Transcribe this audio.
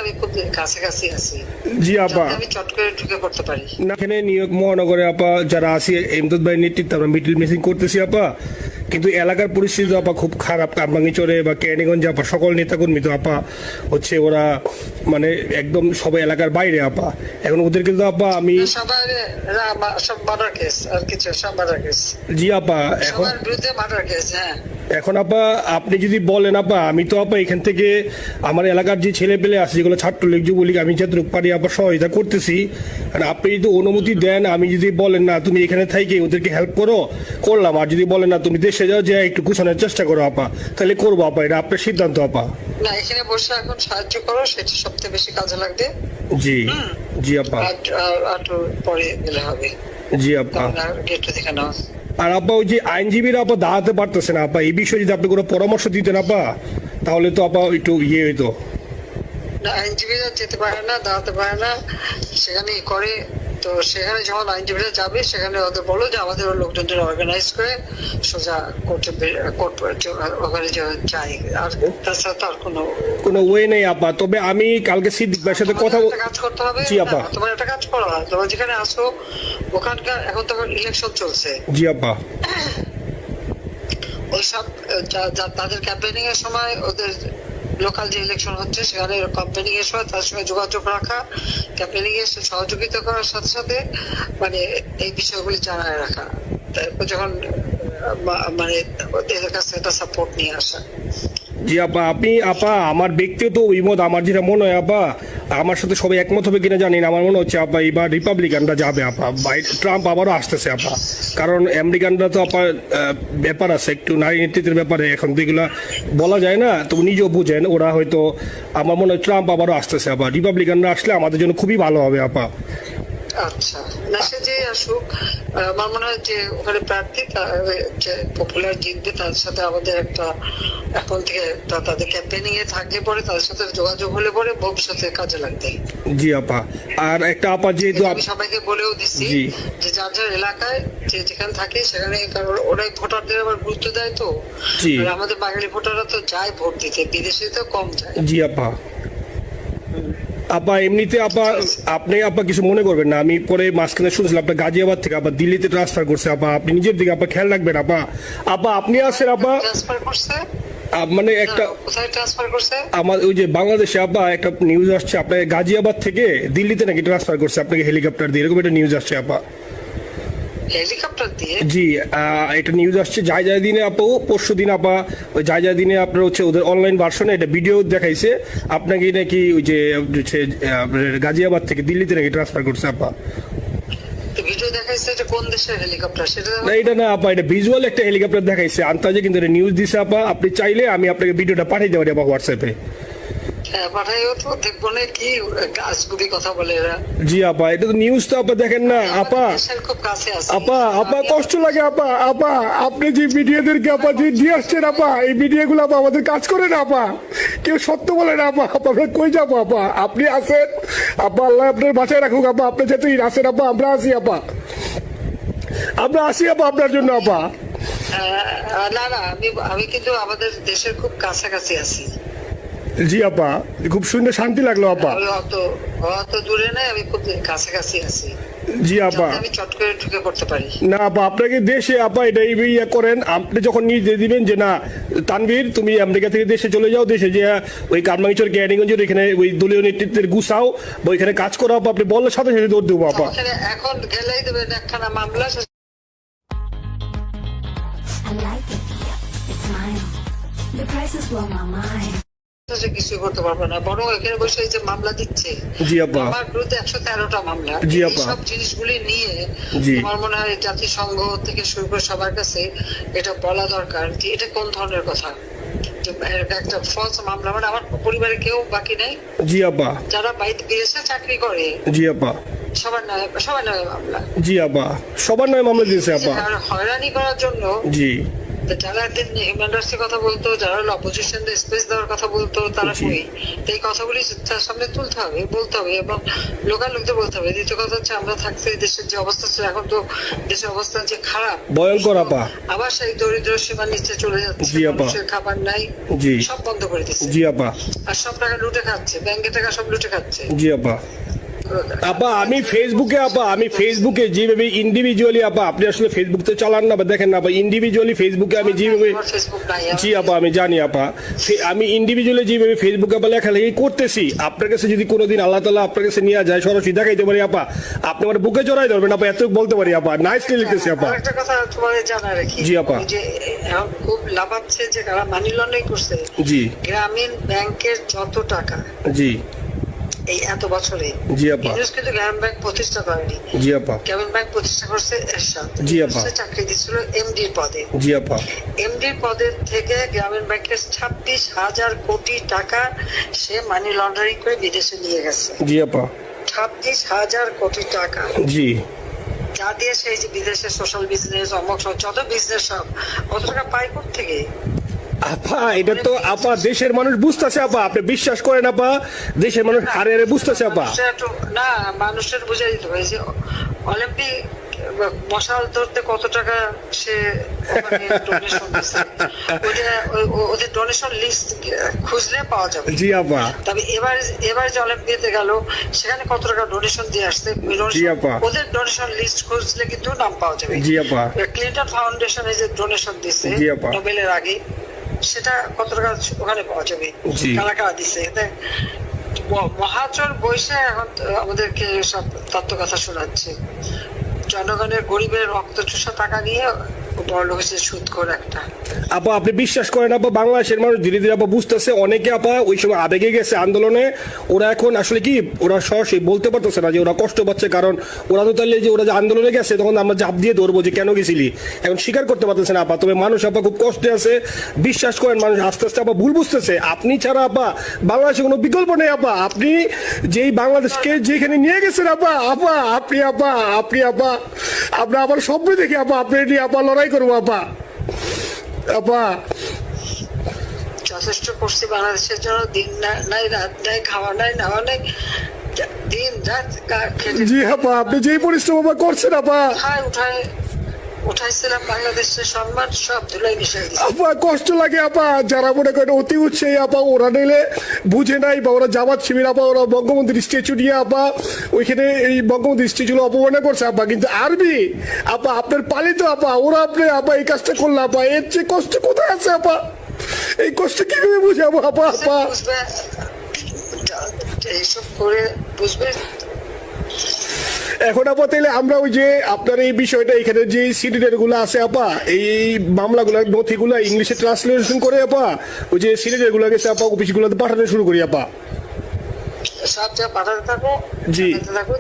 আমি খুব কাছাকাছি আছি। জি আপা, আমি চট করে ঢুকে পড়তে পারি না এখানে নিউ ইয়র্ক মহানগরে আপা যারা আছি এমদাদ ভাই নেতৃত্বে আমরা মিডিল মিসিং করতেছি আপা, কিন্তু এলাকার পরিস্থিতি আপা খুব খারাপ। কামরাঙ্গীরচরে বা কেরানীগঞ্জে আপা সকল নেতাকর্মী তো আপা হচ্ছে ওরা মানে একদম সবাই এলাকার বাইরে আপা। এখন ওদের কিন্তু আপা আমি সবার সব মার্ডার কেস আর কিছু সব মার্ডার কেস জি আপা এখন সবার বিরুদ্ধে মার্ডার কেস। হ্যাঁ এখন আপা আপনি যদি বলেন আপা, আমি তো আপা এখান থেকে আমার এলাকার যে ছেলে পেলে আছে যেগুলো ছাত্রলীগ যুবলীগ আমি যতটুকু পারি আপা সহায়তা করতেছি। আর আপনি যদি অনুমতি দেন, আমি যদি বলেন না তুমি এখানে থাইকে ওদেরকে হেল্প করো করলাম, আর যদি বলেন না তুমি দেশে যাও যে একটু গুছানোর চেষ্টা করো আপা, তাহলে করবো আপা, এটা আপনার সিদ্ধান্ত আপা। না এখানে বসে এখন সাহায্য করো, সেটা সবচেয়ে বেশি কাজে লাগবে। জি জি আপা, আর পরে গেলে হবে। জি আপা। গেট দেখে নাও। আর আপা ওই যে আইনজীবীরা আপা দাঁড়াতে পারতেছে না আপা, এই বিষয়ে যদি আপনি কোনো পরামর্শ দিতেন আপা তাহলে তো আপা একটু ইয়ে হইতো। না আইনজীবীরা যেতে পারে না, দাঁড়াতে পারে না, সেখানে করে। তো সেখানে যখন আইনজীবীরা যাবে সেখানে ওদের বলো যে আমাদের লোকজনদের অর্গানাইজ করে সোজা কোর্ট ওখানে যাই। আর তাছাড়া তো আর কোনো ওয়ে নেই আপা। তবে আমি কালকে সিদ্দিক ভাইয়ের সাথে কথা কাজ করতে হবে। জি আপা। তোমার একটা কাজ করো, তোমার যেখানে আসো ওখানকার এখন তো ইলেকশন চলছে। জি আপা। ওইসব তাদের ক্যাম্পেনিং এর সময় ওদের লোকাল যে ইলেকশন হচ্ছে সেখানে ক্যাম্পেনিং এর সময় তার সঙ্গে যোগাযোগ রাখা, ক্যাম্পেনিং এর সহযোগিতা করার সাথে সাথে মানে এই বিষয়গুলি জানায় রাখা, তারপর যখন মানে ওদের কাছে একটা সাপোর্ট নিয়ে আসা। জি আপা, আপনি আপা আমার ব্যক্তিগত অভিমত আমার যেটা মনে হয় আপা, আমার সাথে সবাই একমত হবে কিনা জানি না, আমার মনে হচ্ছে আপা এবার রিপাবলিকানরা যাবে আপা, ট্রাম্প আবারও আসতেছে আপা। কারণ আমেরিকানরা তো আপা ব্যাপার আছে একটু নারী নেতৃত্বের ব্যাপারে, এখন তো এগুলা বলা যায় না, তো নিজেও বুঝেন ওরা হয়তো, আমার মনে হয় ট্রাম্প আবারও আসতেছে আপা। রিপাবলিকানরা আসলে আমাদের জন্য খুবই ভালো হবে আপা। আচ্ছা না সে যে আসুক, আমার মনে হয় যে ওখানে প্রার্থী যে পপুলার জিতবে তার সাথে আমাদের একটা এখন থেকে তাদের ক্যাম্পেনিং এ থাকলে পরে তাদের সাথে যোগাযোগ হলে পরে ভবিষ্যতে কাজে লাগবে। জি আপা। আর একটা আপা যেহেতু আমি সবাইকে বলেও দিচ্ছি যে যার যার এলাকায় যে যেখানে থাকে সেখানে, কারণ ওরাই ভোটারদের আবার গুরুত্ব দেয়। তো আমাদের বাঙালি ভোটাররা তো যায় ভোট দিতে, বিদেশে তো কম যায়। জি আপা। আপা এমনিতে আপা আপনি আপা কিছু মনে করবেন না, আমি পরে মাঝখানে শুনছিলাম আপনার গাজিয়াবাদ থেকে আপা দিল্লিতে ট্রান্সফার করছে আপা, আপনি নিজের দিকে আপা খেয়াল রাখবেন আপা। আপা আপনি আসেন আপা, ট্রান্সফার করছে মানে একটা কোথায় ট্রান্সফার করছে আমার ওই যে বাংলাদেশে আপা একটা নিউজ আসছে আপনার গাজিয়াবাদ থেকে দিল্লিতে নাকি ট্রান্সফার করছে আপনাকে হেলিকপ্টার দিয়ে, এরকম একটা নিউজ আসছে আপা। হেলিকপ্টার দিয়ে? জি এটা নিউজ আসছে যায় যায় দিনে আপা, পরশু দিন আপা ওই যায় যায় দিনে আপনার হচ্ছে ওদের অনলাইন ভার্সনে এটা ভিডিও দেখাইছে আপনাকে নাকি ওই যে গাজিয়াবাদ থেকে দিল্লিতে নাকি ট্রান্সফার করছে আপা। ভিডিও দেখাইছে যে কোন দেশের হেলিকপ্টার সেটা না এটা না আপা, এটা ভিজুয়াল একটা হেলিকপ্টার দেখাইছে আন্তাজে, কিন্তু এটা নিউজ দিছে আপা। আপনি চাইলে আমি আপনাকে ভিডিওটা পাঠিয়ে দেবো আপা হোয়াটসঅ্যাপে। পাঠাইও তো, দেখবো না কি গাছগুলি কথা বলে এরা। জি আপা, এটা তো নিউজ তো আপা দেখেন না আপা। খুব কাছে আছে আপা আপা কষ্ট লাগে আপা। আপা আপনি যে ভিডিওদেরকে আপা যে দিয়ে আসছেন আপা, এই ভিডিও গুলো আপা আমাদের কাজ করে না আপা, কেউ সত্য বলে না আপা। আপা আমরা কই যাবো আপা, আপনি আসেন আপা, আল্লাহ আপনার বাঁচায় রাখুক আপা, আপনি যেহেতু আসেন আপা, আমরা আসি আপা, আমরা আসি আপা আপনার জন্য আপা। না না আমি কিন্তু আমাদের দেশের খুব কাছাকাছি আছি। জি আপা, খুব শুনে শান্তি লাগলো আপা। অত দূরে নাই, আমি খুব কাছাকাছি আছি। জি আপা, আমি চট করে ঢুকে পড়তে পারি না আপা আপনাকে দেশে আপা এটা ইয়ে করেন, আপনি যখন নিয়ে দিবেন যে না তানভীর তুমি আমেরিকা থেকে দেশে চলে যাও, দেশে যে ওই কারমাঙ্গীরচর কেরানীগঞ্জের এখানে ওই দলীয় নেতৃত্বের গুছাও বা ওইখানে কাজ করো আপা, আপনি বললে সাথে সাথে দৌড় দেবো আপা। এখন গেলেই দেবেন একখানা মামলা। কিছু করতে পারবো না, বরং এখানে বসে যে মামলা দিচ্ছে আমার বিরুদ্ধে 113টা মামলা, সব জিনিসগুলি নিয়ে আমার মনে হয় জাতিসংঘ থেকে শুরু করে সবার কাছে এটা বলা দরকার যে এটা কোন ধরনের কথা। একটা ফলস মামলা, মানে আমার পরিবারে কেউ বাকি নেই। জি আপা। যারা বাইরে বিদেশে চাকরি করে জি আপা সবার নামে মামলা। জি আপা, সবার নামে মামলা দিয়েছে আপা। হয়রানি করার জন্য জি তো যারা একদিন হিউম্যান রাইটস এর কথা বলতো, যারা হলো অপোজিশন স্পেস দেওয়ার কথা বলতো, তারা জি। কই? তো এই কথাগুলি তার সামনে তুলতে হবে, বলতে হবে, এবং লোকাল লোকদের বলতে হবে। দ্বিতীয় কথা হচ্ছে, আমরা থাকতে দেশের যে অবস্থা ছিল, এখন তো দেশের অবস্থা যে খারাপ, ভয়ঙ্কর আপা। আবার সেই দরিদ্র সীমার নিচে চলে যাচ্ছে, জি আপা। মানুষের খাবার নাই, জি। সব বন্ধ করে দিচ্ছে, জি আপা। আর সব টাকা লুটে খাচ্ছে, ব্যাংকের টাকা সব লুটে খাচ্ছে। জি আপা। আপা আমি ফেসবুকে যেভাবে ইন্ডিভিজুয়ালি আপা, আপনি আসলে ফেসবুক তো চালান না বা দেখেন না, আপা ইন্ডিভিজুয়ালি ফেসবুকে আমি যেভাবে, আমার ফেসবুক নাই। জি আপা আমি জানি আপা, আমি ইন্ডিভিজুয়ালি যেভাবে ফেসবুকে আপা লেখালেখি করতেছি, আপনার কাছে যদি কোনোদিন আল্লাহ তাআলা আপনার কাছে নিয়ে যায়, সরাসরি দেখাইতে পারি আপা, আপনি আমার বুকে জড়াই ধরবেন আপা, এত বলতে পারি আপা, নাইসলি লিখতেছি আপা। একটা কথা তোমাদের জানা রাখি, জি আপা। যে এখন খুব লাভাচ্ছে যে কারা মানি লন্ডারিং করছে, জি। গ্রামীণ ব্যাংকের যত টাকা জি। এই এত বছরে, জি আপা। ইউনুস কিন্তু গ্রামীণ ব্যাংক প্রতিষ্ঠা করেনি। জি আপা। গ্রামীণ ব্যাংক প্রতিষ্ঠা করছে এরশাদ। জি আপা। সে চাকরি দিচ্ছিল এমডির পদে। জি আপা। এমডির পদের থেকে গ্রামীণ ব্যাংকের 26,000 কোটি টাকা সে মানি লন্ডারিং করে বিদেশে নিয়ে গেছে। জি আপা। 26,000 কোটি টাকা, জি। যা দিয়ে সেই যে বিদেশে সোশ্যাল বিজনেস, অমক সব যত বিজনেস, সব কত টাকা পায় থেকে। আপা এটা তো আপা দেশের মানুষ বুঝতেছে আপা, আপনি বিশ্বাস করেন আপা, দেশের মানুষ হারে হারে বুঝতেছে আপা। না, মানুষের বুঝাই দিতে হবে যে অলিম্পিক মশাল ধরতে কত টাকা সে ডোনেশন দিচ্ছে, ওদের ডোনেশন লিস্ট খুঁজলে পাওয়া যাবে। জি আপা। তবে এবার যে অলিম্পিয়াতে গেল, সেখানে কত টাকা ডোনেশন দিয়ে আসছে, জি আপা। ওদের ডোনেশন লিস্ট খুঁজলে কিন্তু নাম পাওয়া যাবে। জি আপা। ক্লিন্টন ফাউন্ডেশনে যে ডোনেশন দিচ্ছে জি আপা। নোবেলের আগে, সেটা কত টাকা ওখানে পাওয়া যাবে, জি। কারা কারা দিচ্ছে। মহাচর বৈশে এখন আমাদেরকে সব তত্ত্ব কথা শোনাচ্ছে, জনগণের গরিবের রক্ত চুষা টাকা নিয়ে বড় লোক হচ্ছে সুদখোর একটা। আপা আপনি বিশ্বাস করেন আপা, বাংলাদেশের মানুষ ধীরে ধীরে আপা বুঝতেছে, অনেকে আপা ওই সময় আবেগে গেছে আন্দোলনে, ওরা এখন আসলে কি, ওরা সরাসরি বলতে পারতেছে না যে ওরা কষ্ট পাচ্ছে, কারণ ওরা তো তাহলে যে ওরা যে আন্দোলনে গেছে, তখন আমরা চাপ দিয়ে ধরবো যে কেন গেছিলি, এখন স্বীকার করতে পারতেছে না আপা। তবে মানুষ আপা খুব কষ্টে আছে, বিশ্বাস করেন, মানুষ আস্তে আস্তে আপা ভুল বুঝতেছে। আপনি ছাড়া আপা বাংলাদেশে কোনো বিকল্প নেই আপা, আপনি যেই বাংলাদেশকে যেখানে নিয়ে গেছেন আপা, আপনি আমরা আবার স্বপ্ন দেখি আপা, আপনি নিয়ে আপা লড়াই করবো আপা। আপা যথেষ্ট করছি বাংলাদেশের জন্য, দিন নাই রাত নাই, খাওয়া নাই নাওয়া নাই, দিন রাত খেটে জি আপা, আপনি যেই পরিশ্রম আপা করছেন আপা, উঠাইছিলাম বাংলাদেশের সম্মান সব ধুলাই মিশাই দিচ্ছে। আপা কষ্ট লাগে আপা, যারা মনে করেন অতি উৎসাহী আপা, ওরা নিলে বুঝে নাই, বা ওরা জামাত শিবির আপা, ওরা বঙ্গবন্ধুর স্ট্যাচু নিয়ে আপা ওইখানে এই বঙ্গবন্ধুর স্ট্যাচু অপমানে করছে আপা, কিন্তু আর্মি আপা আপনার পালিত আপা, ওরা আপনি আপা এই কাজটা করলো আপা, এর চেয়ে কষ্ট কোথায় আছে আপা, এই কষ্ট কিভাবে বুঝাবো আপা? বুঝবে এইসব করে, বুঝবে। এখন আপা তাইলে আমরা ওই যে আপনার এই বিষয়টা, এখানে যে সিডিডের গুলো আছে আপা, এই মামলাগুলো নথিগুলো ইংলিশে ট্রান্সলেশন করে আপা, ওই যে সিডিডের গুলো গেছে আপা, অফিসগুলোতে পাঠানো শুরু করি আপা। সব যা পাঠাতে থাকো, জি। থাকো।